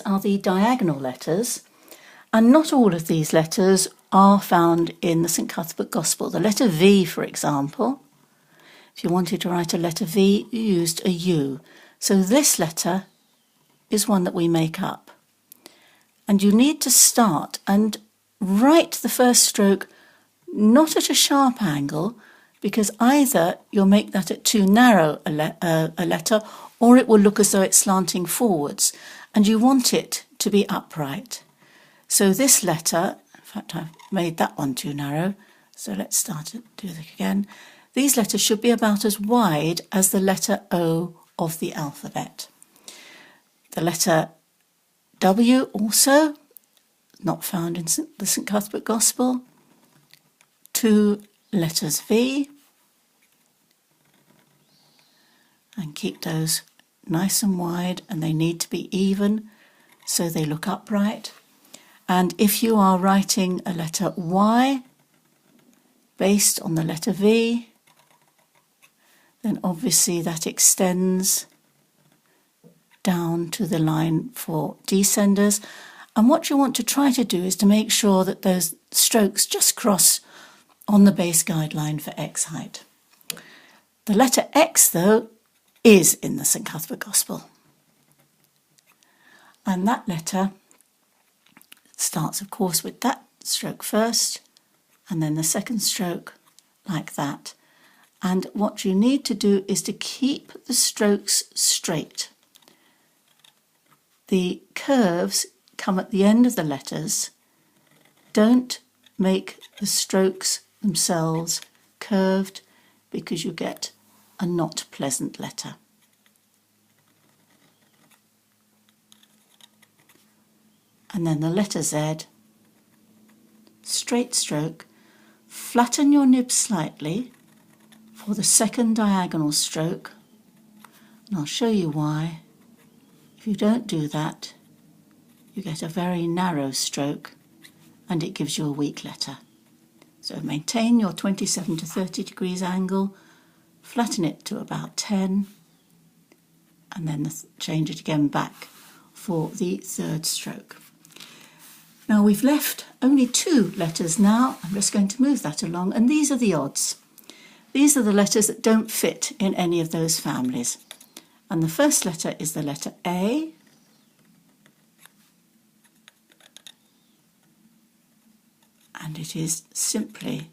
are the diagonal letters, and not all of these letters are found in the St Cuthbert Gospel. The letter V, for example, if you wanted to write a letter V, you used a U. So this letter is one that we make up. And you need to start and write the first stroke not at a sharp angle, because either you'll make that at too narrow a letter, or it will look as though it's slanting forwards, and you want it to be upright. So this letter, in fact I've made that one too narrow, so let's start to do that again. These letters should be about as wide as the letter O of the alphabet. The letter W also, not found in the St Cuthbert Gospel. 2 letters V, and keep those nice and wide, and they need to be even so they look upright. And if you are writing a letter Y based on the letter V, then obviously that extends down to the line for descenders. And what you want to try to do is to make sure that those strokes just cross on the base guideline for X height. The letter X, though, is in the St Cuthbert Gospel. And that letter starts, of course, with that stroke first, and then the second stroke like that. And what you need to do is to keep the strokes straight. The curves come at the end of the letters. Don't make the strokes themselves curved, because you get a not pleasant letter. And then the letter Z, straight stroke, flatten your nib slightly for the second diagonal stroke, and I'll show you why. If you don't do that, you get a very narrow stroke and it gives you a weak letter. So maintain your 27 to 30 degrees angle, flatten it to about 10, and then change it again back for the third stroke. Now we've left only 2 letters now. I'm just going to move that along, and these are the odds. These are the letters that don't fit in any of those families. And the first letter is the letter A. And it is simply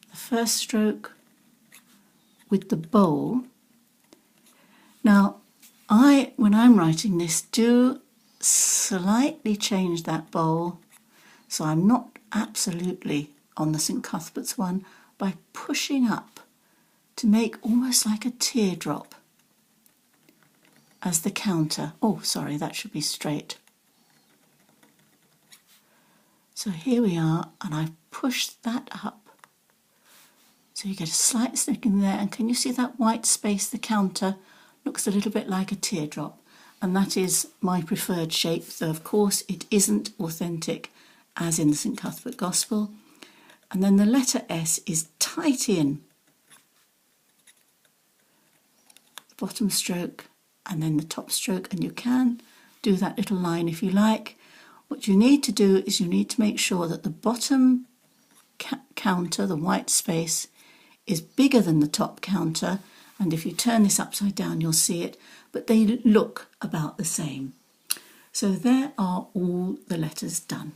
the first stroke with the bowl. Now, when I'm writing this, do slightly change that bowl, so I'm not absolutely on the St Cuthbert's one, by pushing up to make almost like a teardrop as the counter. Oh, sorry, that should be straight. So here we are, and I've pushed that up. So you get a slight snick in there, and can you see that white space? The counter looks a little bit like a teardrop, and that is my preferred shape, though of course it isn't authentic as in the St Cuthbert Gospel. And then the letter S is tight in the bottom stroke and then the top stroke, and you can do that little line if you like. What you need to do is you need to make sure that the bottom counter, the white space, is bigger than the top counter, and if you turn this upside down you'll see it, but they look about the same. So there are all the letters done.